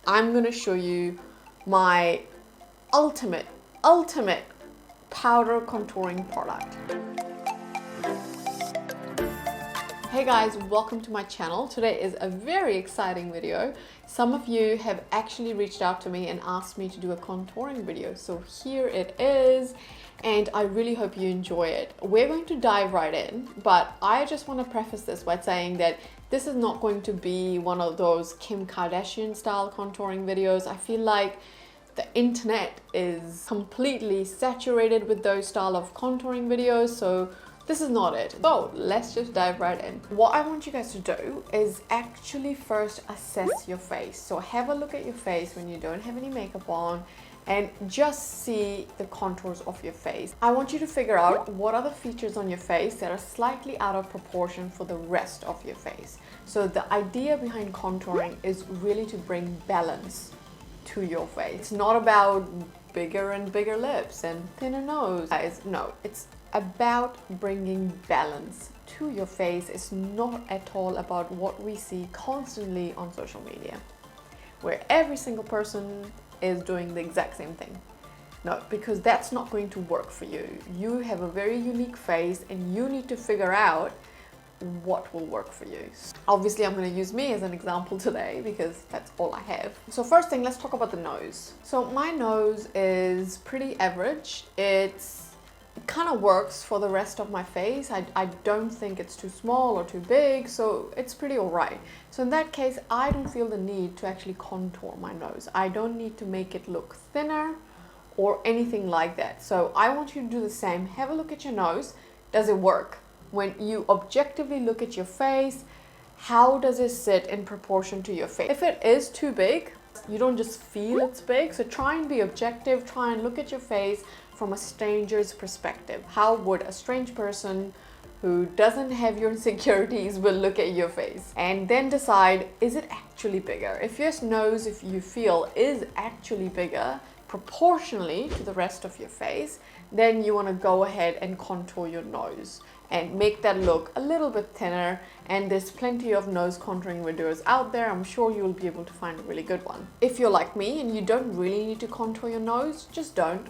I'm gonna show you my ultimate powder contouring product. Hey guys, welcome to my channel. Today is a very exciting video. Some of you have actually reached out to me and asked me to do a contouring video. So here it is, and I really hope you enjoy it. We're going to dive right in, but I just want to preface this by saying that this is not going to be one of those Kim Kardashian style contouring videos. I feel like the internet is completely saturated with those style of contouring videos, so this is not it. So let's just dive right in. What I want you guys to do is actually first assess your face. So have a look at your face when you don't have any makeup on and just see the contours of your face. I want you to figure out what are the features on your face that are slightly out of proportion for the rest of your face. So the idea behind contouring is really to bring balance to your face. It's not about bigger and bigger lips and thinner nose. Guys, no, it's about bringing balance to your face. It's not at all about what we see constantly on social media, where every single person is doing the exact same thing. No, because that's not going to work for you. You have a very unique face and you need to figure out what will work for you. Obviously, I'm going to use me as an example today because that's all I have. So first thing, let's talk about the nose. So my nose is pretty average. It kind of works for the rest of my face. I don't think it's too small or too big, so it's pretty alright. So in that case, I don't feel the need to actually contour my nose. I don't need to make it look thinner or anything like that. So I want you to do the same. Have a look at your nose. Does it work? When you objectively look at your face, how does it sit in proportion to your face? If it is too big, you don't just feel it's big. So try and be objective. Try and look at your face from a stranger's perspective. How would a strange person who doesn't have your insecurities will look at your face? And then decide, is it actually bigger? If your nose, if you feel, is actually bigger proportionally to the rest of your face, then you want to go ahead and contour your nose and make that look a little bit thinner. And there's plenty of nose contouring videos out there. I'm sure you'll be able to find a really good one. If you're like me and you don't really need to contour your nose, just don't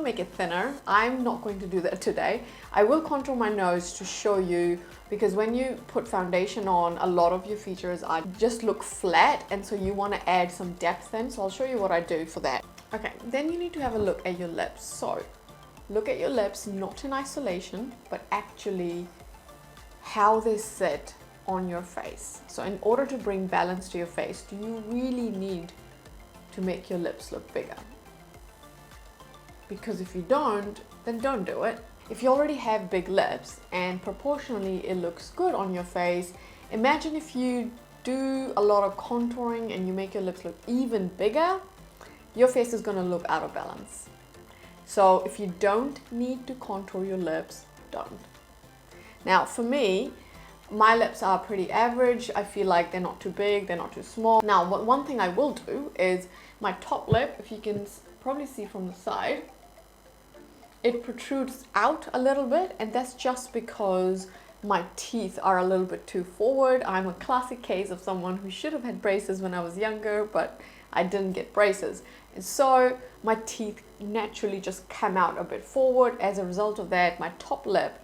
make it thinner. I'm not going to do that today. I will contour my nose to show you, because when you put foundation on, a lot of your features are just look flat, and so you want to add some depth in. So I'll show you what I do for that. Okay, then you need to have a look at your lips. So look at your lips, not in isolation, but actually how they sit on your face. So in order to bring balance to your face, do you really need to make your lips look bigger? Because if you don't, then don't do it. If you already have big lips and proportionally it looks good on your face, imagine if you do a lot of contouring and you make your lips look even bigger, your face is gonna look out of balance. So if you don't need to contour your lips, don't. Now for me, my lips are pretty average. I feel like they're not too big, they're not too small. Now one thing I will do is my top lip, if you can probably see from the side, it protrudes out a little bit, and that's just because my teeth are a little bit too forward. I'm a classic case of someone who should have had braces when I was younger, but I didn't get braces. And so my teeth naturally just come out a bit forward. As a result of that, my top lip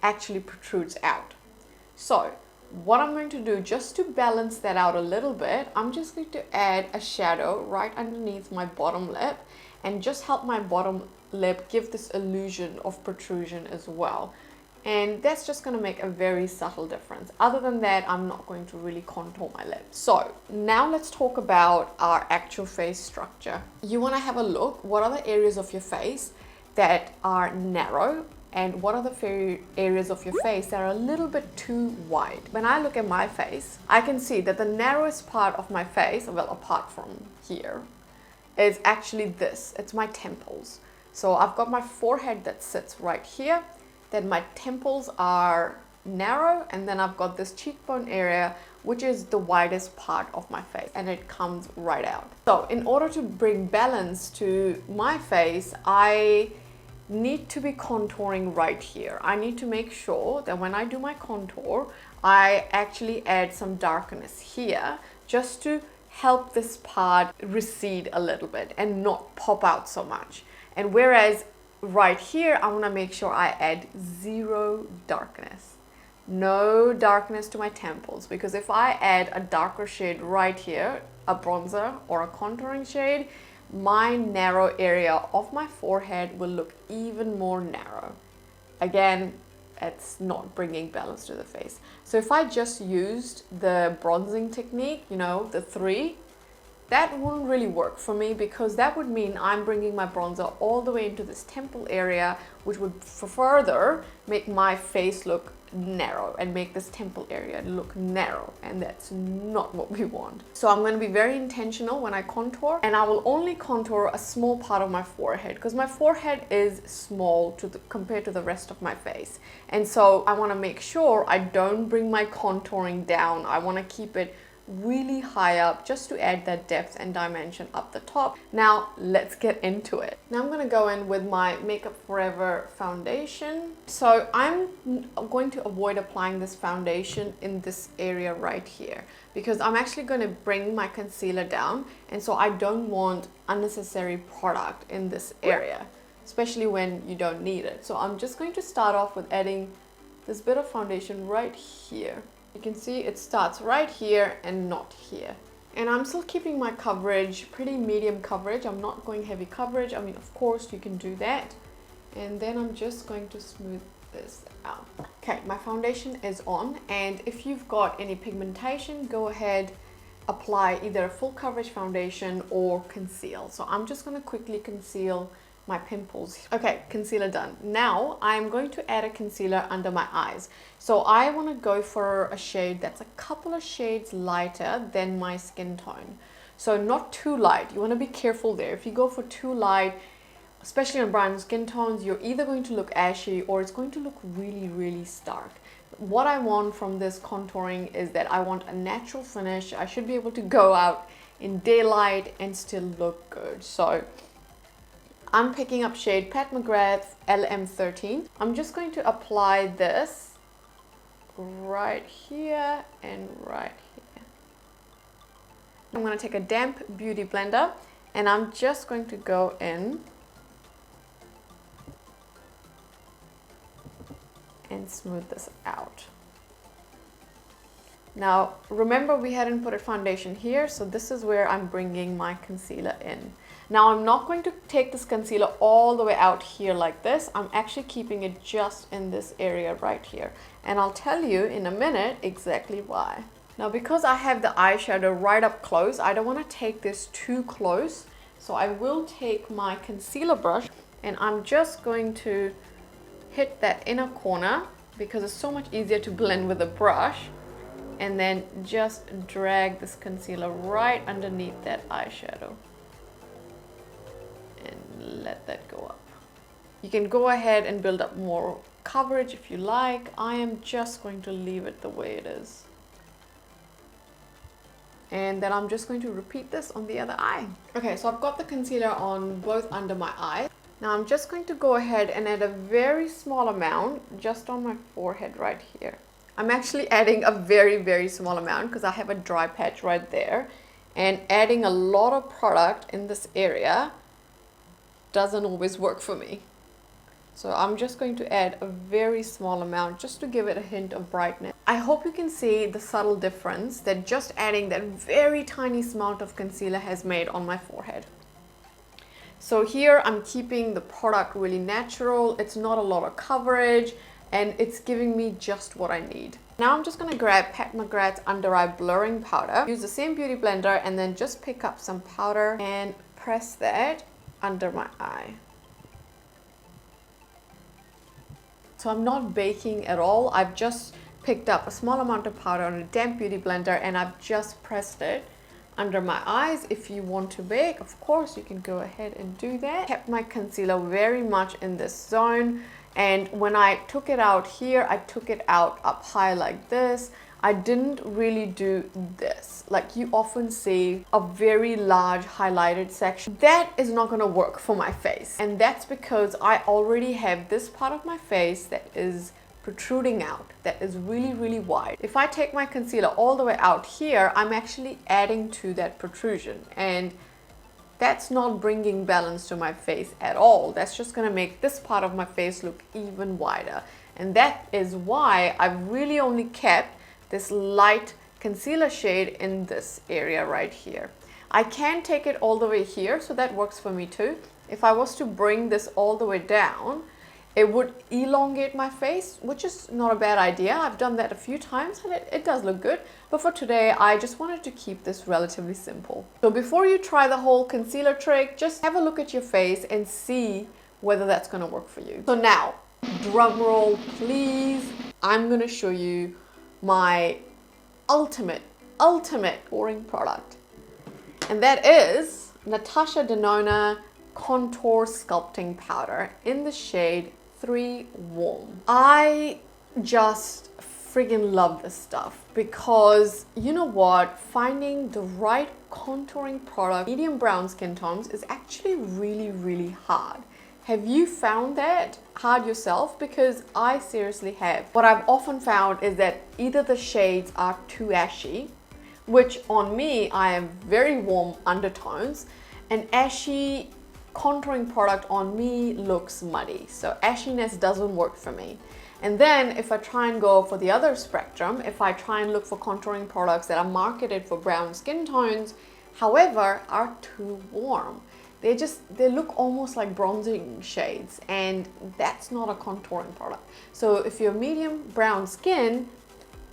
actually protrudes out. So what I'm going to do, just to balance that out a little bit, I'm just going to add a shadow right underneath my bottom lip and just help my bottom lip give this illusion of protrusion as well. And that's just going to make a very subtle difference. Other than that, I'm not going to really contour my lips. So now let's talk about our actual face structure. You want to have a look, what are the areas of your face that are narrow and what are the areas of your face that are a little bit too wide. When I look at my face, I can see that the narrowest part of my face, well, apart from here, is actually this. It's my temples. So I've got my forehead that sits right here, then my temples are narrow, and then I've got this cheekbone area, which is the widest part of my face, and it comes right out. So in order to bring balance to my face, I need to be contouring right here. I need to make sure that when I do my contour, I actually add some darkness here just to help this part recede a little bit and not pop out so much. And whereas right here, I want to make sure I add zero darkness. No darkness to my temples, because if I add a darker shade right here, a bronzer or a contouring shade, my narrow area of my forehead will look even more narrow. Again, it's not bringing balance to the face. So if I just used the bronzing technique, you know, the 3, that wouldn't really work for me, because that would mean I'm bringing my bronzer all the way into this temple area, which would further make my face look narrow and make this temple area look narrow, and that's not what we want. So I'm going to be very intentional when I contour, and I will only contour a small part of my forehead, because my forehead is small compared to the rest of my face, and so I want to make sure I don't bring my contouring down. I want to keep it really high up just to add that depth and dimension up the top. Now let's get into it. Now I'm going to go in with my Makeup Forever foundation. So I'm going to avoid applying this foundation in this area right here, because I'm actually going to bring my concealer down, and so I don't want unnecessary product in this area, especially when you don't need it. So I'm just going to start off with adding this bit of foundation right here. You can see it starts right here and not here. And I'm still keeping my coverage pretty medium coverage. I'm not going heavy coverage. I mean, of course you can do that. And then I'm just going to smooth this out. Okay, my foundation is on, and if you've got any pigmentation, go ahead, apply either a full coverage foundation or conceal. So I'm just going to quickly conceal my pimples. Okay, concealer done. Now I'm going to add a concealer under my eyes. So I want to go for a shade that's a couple of shades lighter than my skin tone. So not too light. You want to be careful there. If you go for too light, especially on brown skin tones, you're either going to look ashy or it's going to look really, really stark. What I want from this contouring is that I want a natural finish. I should be able to go out in daylight and still look good. So I'm picking up shade Pat McGrath LM13. I'm just going to apply this right here and right here. I'm going to take a damp beauty blender, and I'm just going to go in and smooth this out. Now remember, we hadn't put a foundation here, so this is where I'm bringing my concealer in. Now I'm not going to take this concealer all the way out here like this. I'm actually keeping it just in this area right here, and I'll tell you in a minute exactly why. Now because I have the eyeshadow right up close, I don't want to take this too close, so I will take my concealer brush and I'm just going to hit that inner corner, because it's so much easier to blend with a brush, and then just drag this concealer right underneath that eyeshadow and let that go up. You can go ahead and build up more coverage if you like. I am just going to leave it the way it is. And then I'm just going to repeat this on the other eye. Okay, so I've got the concealer on both under my eyes. Now I'm just going to go ahead and add a very small amount just on my forehead right here. I'm actually adding a very, very small amount because I have a dry patch right there. And adding a lot of product in this area doesn't always work for me. So I'm just going to add a very small amount just to give it a hint of brightness. I hope you can see the subtle difference that just adding that very tiny amount of concealer has made on my forehead. So here I'm keeping the product really natural. It's not a lot of coverage, and it's giving me just what I need. Now I'm just going to grab Pat McGrath's Under Eye Blurring Powder. Use the same beauty blender and then just pick up some powder and press that under my eye. So I'm not baking at all. I've just picked up a small amount of powder on a damp beauty blender and I've just pressed it under my eyes. If you want to bake, of course you can go ahead and do that. Kept my concealer very much in this zone, and when I took it out here, I took it out up high like this. I didn't really do this. Like you often see a very large highlighted section. That is not going to work for my face, and that's because I already have this part of my face that is protruding out, that is really, really wide. If I take my concealer all the way out here, I'm actually adding to that protrusion, and that's not bringing balance to my face at all. That's just gonna make this part of my face look even wider. And that is why I've really only kept this light concealer shade in this area right here. I can take it all the way here, so that works for me too. If I was to bring this all the way down, it would elongate my face, which is not a bad idea. I've done that a few times and it does look good. But for today, I just wanted to keep this relatively simple. So before you try the whole concealer trick, just have a look at your face and see whether that's gonna work for you. So now, drum roll please. I'm gonna show you my ultimate contouring product. And that is Natasha Denona Contour Sculpting Powder in the shade 3 Warm. I just friggin' love this stuff because you know what? Finding the right contouring product, medium brown skin tones, is actually really, really hard. Have you found that hard yourself? Because I seriously have. What I've often found is that either the shades are too ashy, which on me, I have very warm undertones, and ashy contouring product on me looks muddy. So ashiness doesn't work for me. And then if I try and go for the other spectrum, if I try and look for contouring products that are marketed for brown skin tones, however, are too warm. They look almost like bronzing shades, and that's not a contouring product. So if you're medium brown skin,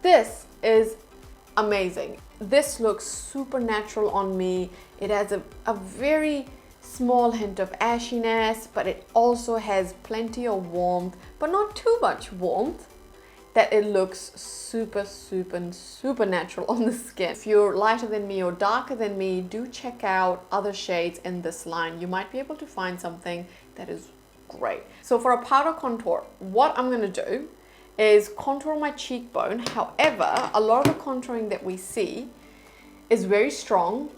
this is amazing. This looks super natural on me. It has a very small hint of ashiness, but it also has plenty of warmth, but not too much warmth, that it looks super natural on the skin. If you're lighter than me or darker than me, do check out other shades in this line. You might be able to find something that is great. So for a powder contour, what I'm gonna do is contour my cheekbone. However, a lot of the contouring that we see is very strong.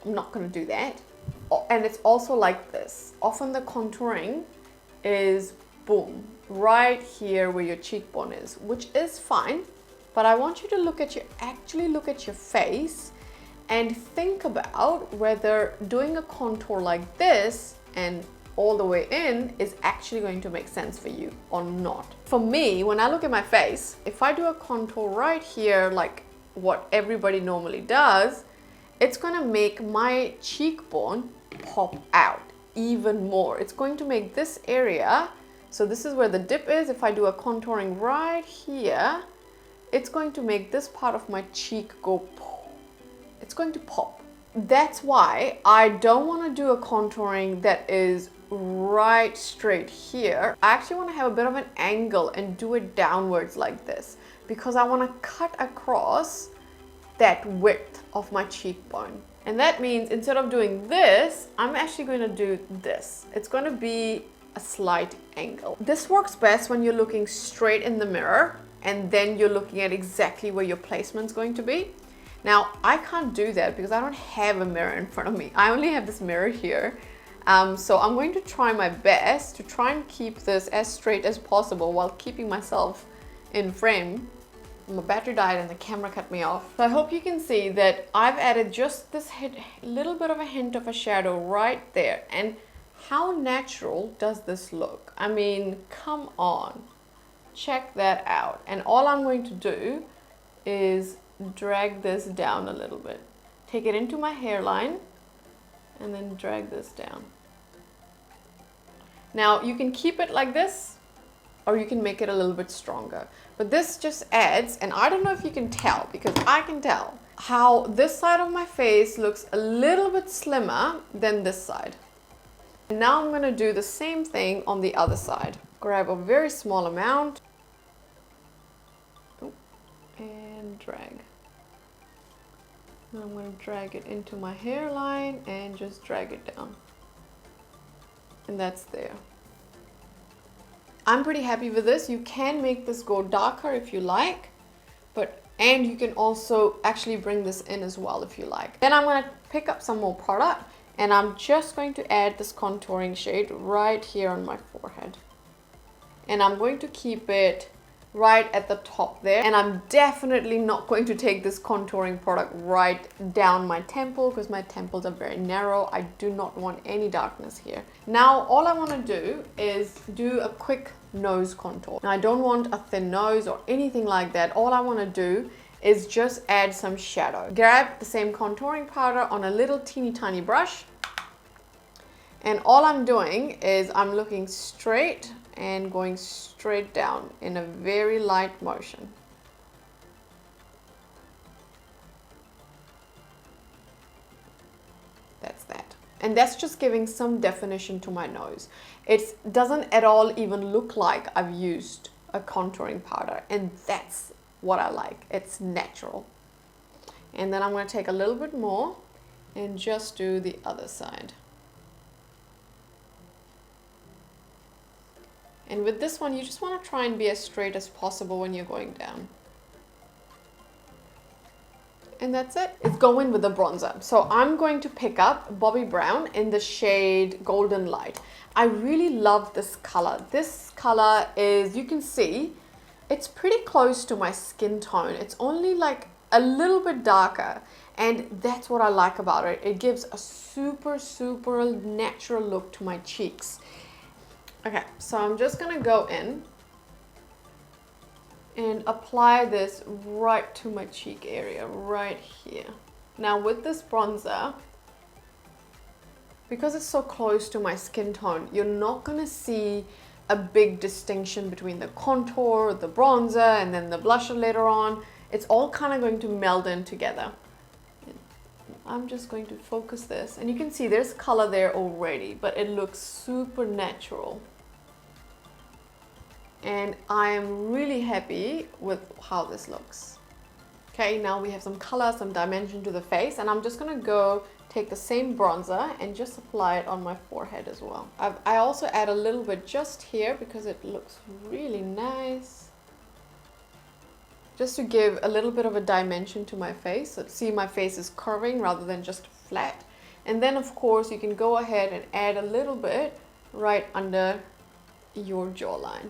I'm not gonna do that. And it's also like this. Often the contouring is boom, right here where your cheekbone is, which is fine. But I want you to actually look at your face and think about whether doing a contour like this and all the way in is actually going to make sense for you or not. For me, when I look at my face, if I do a contour right here, like what everybody normally does, it's gonna make my cheekbone pop out even more. It's going to make this area, so this is where the dip is. If I do a contouring right here, it's going to make this part of my cheek go pop. It's going to pop. That's why I don't want to do a contouring that is right straight here. I actually want to have a bit of an angle and do it downwards like this, because I want to cut across that width of my cheekbone. And that means instead of doing this, I'm actually going to do this. It's going to be a slight angle. This works best when you're looking straight in the mirror and then you're looking at exactly where your placement's going to be. Now, I can't do that because I don't have a mirror in front of me. I only have this mirror here. So I'm going to try my best to try and keep this as straight as possible while keeping myself in frame. My battery died and the camera cut me off. So I hope you can see that I've added just this little bit of a hint of a shadow right there. And how natural does this look? I mean, come on, check that out. And all I'm going to do is drag this down a little bit. Take it into my hairline and then drag this down. Now you can keep it like this, or you can make it a little bit stronger. But this just adds, and I don't know if you can tell, because I can tell, how this side of my face looks a little bit slimmer than this side. And now I'm gonna do the same thing on the other side. Grab a very small amount and drag. And I'm gonna drag it into my hairline and just drag it down. And that's there. I'm pretty happy with this. You can make this go darker if you like, and you can also actually bring this in as well if you like. Then I'm going to pick up some more product and I'm just going to add this contouring shade right here on my forehead. And I'm going to keep it right at the top there. And I'm definitely not going to take this contouring product right down my temple because my temples are very narrow. I do not want any darkness here. Now all I want to do is do a quick nose contour. Now I don't want a thin nose or anything like that. All I want to do is just add some shadow. Grab the same contouring powder on a little teeny tiny brush, and all I'm doing is I'm looking straight and going straight down in a very light motion. That's that. And that's just giving some definition to my nose. It doesn't at all even look like I've used a contouring powder, and that's what I like. It's natural. And then I'm going to take a little bit more and just do the other side. And with this one, you just want to try and be as straight as possible when you're going down. And that's it. It's going with the bronzer. So I'm going to pick up Bobbi Brown in the shade Golden Light. I really love this color. This color is, you can see, it's pretty close to my skin tone. It's only like a little bit darker. And that's what I like about it. It gives a super, super natural look to my cheeks. Okay, so I'm just gonna go in and apply this right to my cheek area, right here. Now with this bronzer, because it's so close to my skin tone, you're not gonna see a big distinction between the contour, the bronzer, and then the blusher later on. It's all kind of going to meld in together. I'm just going to focus this, and you can see there's color there already, but it looks super natural. And I am really happy with how this looks. Okay, now we have some color, some dimension to the face, and I'm just gonna go take the same bronzer and just apply it on my forehead as well. I also add a little bit just here because it looks really nice. Just to give a little bit of a dimension to my face. So see, my face is curving rather than just flat. And then of course you can go ahead and add a little bit right under your jawline.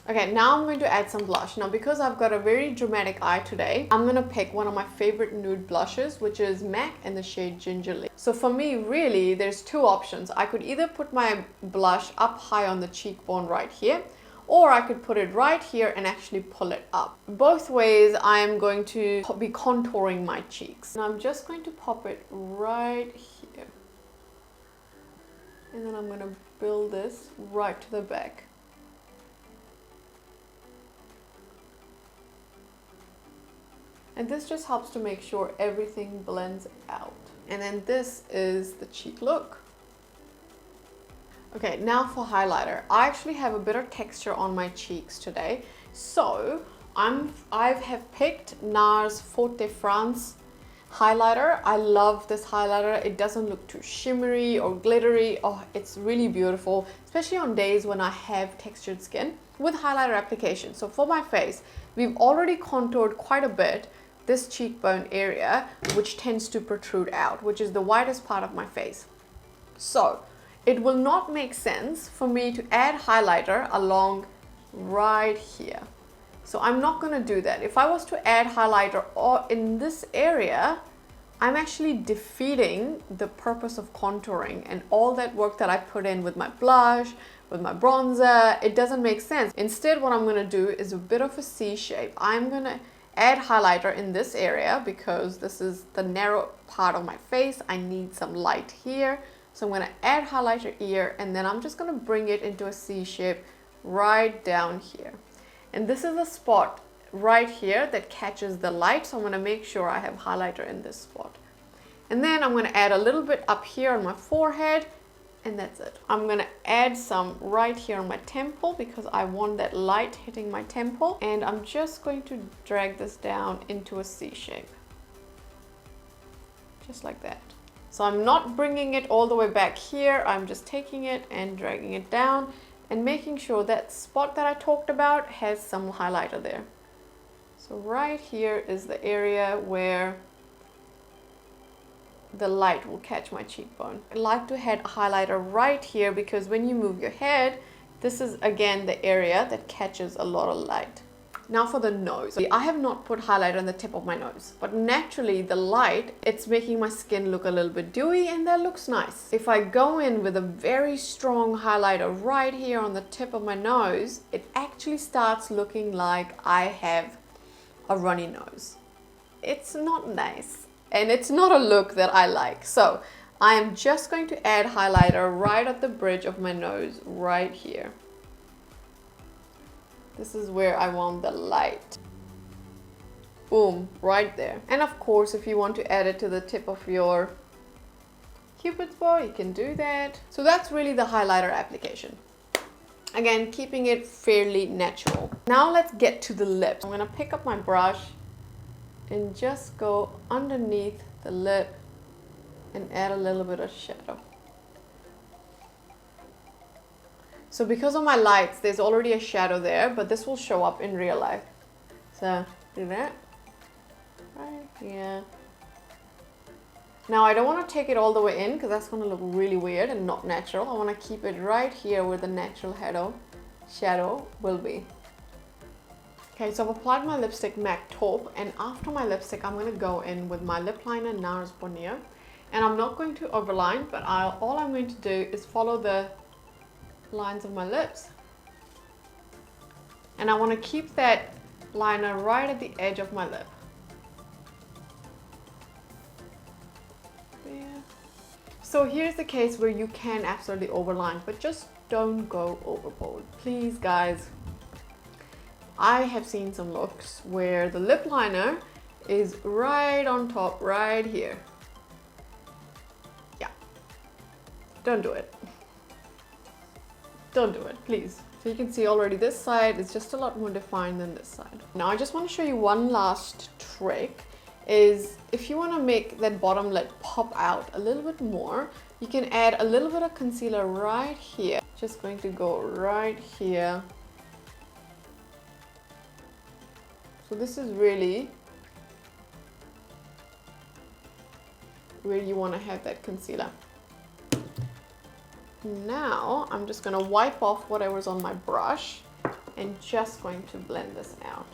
Okay, now I'm going to add some blush. Now because I've got a very dramatic eye today, I'm gonna pick one of my favorite nude blushes, which is MAC in the shade Gingerly. So for me, really, there's two options. I could either put my blush up high on the cheekbone right here, or I could put it right here and actually pull it up. Both ways, I am going to be contouring my cheeks. And I'm just going to pop it right here. And then I'm gonna build this right to the back. And this just helps to make sure everything blends out. And then this is the cheek look. Okay, now for highlighter. I actually have a bit of texture on my cheeks today. So I have picked NARS Faute de France highlighter. I love this highlighter. It doesn't look too shimmery or glittery. Oh, it's really beautiful, especially on days when I have textured skin with highlighter application. So for my face, we've already contoured quite a bit this cheekbone area, which tends to protrude out, which is the widest part of my face. So it will not make sense for me to add highlighter along right here. So I'm not going to do that. If I was to add highlighter or in this area, I'm actually defeating the purpose of contouring and all that work that I put in with my blush, with my bronzer. It doesn't make sense. Instead, what I'm going to do is a bit of a C shape. I'm going to add highlighter in this area because this is the narrow part of my face. I need some light here. So I'm going to add highlighter here, and then I'm just going to bring it into a C shape right down here. And this is a spot right here that catches the light. So I'm going to make sure I have highlighter in this spot. And then I'm going to add a little bit up here on my forehead, and that's it. I'm going to add some right here on my temple because I want that light hitting my temple. And I'm just going to drag this down into a C shape. Just like that. So I'm not bringing it all the way back here. I'm just taking it and dragging it down and making sure that spot that I talked about has some highlighter there. So right here is the area where the light will catch my cheekbone. I like to add a highlighter right here because when you move your head, this is again the area that catches a lot of light. Now for the nose. I have not put highlighter on the tip of my nose, but naturally the light, it's making my skin look a little bit dewy, and that looks nice. If I go in with a very strong highlighter right here on the tip of my nose, it actually starts looking like I have a runny nose. It's not nice, and it's not a look that I like. So I am just going to add highlighter right at the bridge of my nose right here. This is where I want the light. Boom, right there. And of course, if you want to add it to the tip of your Cupid's bow, you can do that. So that's really the highlighter application. Again, keeping it fairly natural. Now let's get to the lips. I'm gonna pick up my brush and just go underneath the lip and add a little bit of shadow. So because of my lights, there's already a shadow there, but this will show up in real life. So do that right here. Now I don't want to take it all the way in because that's going to look really weird and not natural. I want to keep it right here where the natural shadow will be. Okay, so I've applied my lipstick MAC taupe, and after my lipstick I'm going to go in with my lip liner NARS Bonnier, and I'm not going to overline, but all I'm going to do is follow the lines of my lips, and I want to keep that liner right at the edge of my lip. There. So here's the case where you can absolutely overline, but just don't go overboard, please guys. I have seen some looks where the lip liner is right on top right here. Yeah, don't do it. Don't do it, please. So you can see already this side is just a lot more defined than this side. Now I just want to show you one last trick, is if you want to make that bottom lid pop out a little bit more, you can add a little bit of concealer right here. Just going to go right here. So this is really where you want to have that concealer. Now I'm just going to wipe off whatever's on my brush and just going to blend this out.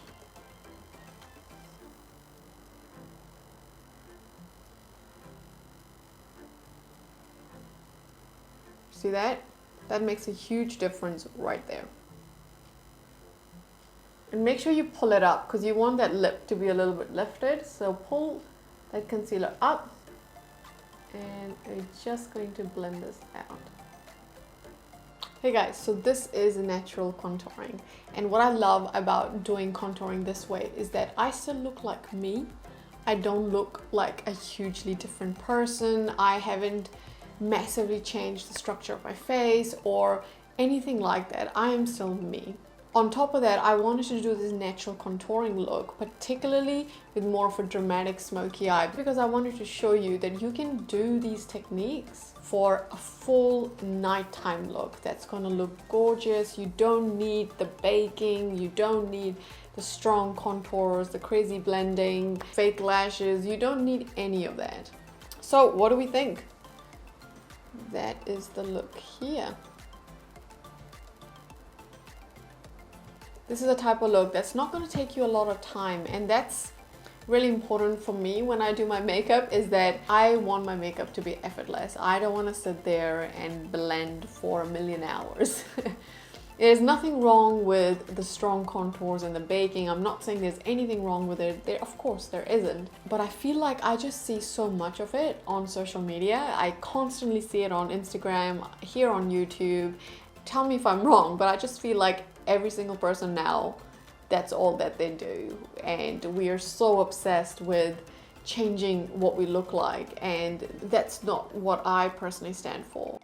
See that? That makes a huge difference right there. And make sure you pull it up because you want that lip to be a little bit lifted. So pull that concealer up, and I'm just going to blend this out. Hey guys, so this is natural contouring, and what I love about doing contouring this way is that I still look like me. I don't look like a hugely different person. I haven't massively changed the structure of my face or anything like that. I am still me. On top of that, I wanted to do this natural contouring look, particularly with more of a dramatic smoky eye, because I wanted to show you that you can do these techniques for a full nighttime look that's gonna look gorgeous. You don't need the baking, you don't need the strong contours, the crazy blending, fake lashes, you don't need any of that. So what do we think? That is the look here. This is a type of look that's not going to take you a lot of time, and that's really important for me when I do my makeup, is that I want my makeup to be effortless. I don't want to sit there and blend for a million hours. There's nothing wrong with the strong contours and the baking. I'm not saying there's anything wrong with it. Of course there isn't. But I feel like I just see so much of it on social media. I constantly see it on Instagram, here on YouTube. Tell me if I'm wrong, but I just feel like every single person now, that's all that they do. And we are so obsessed with changing what we look like. And that's not what I personally stand for.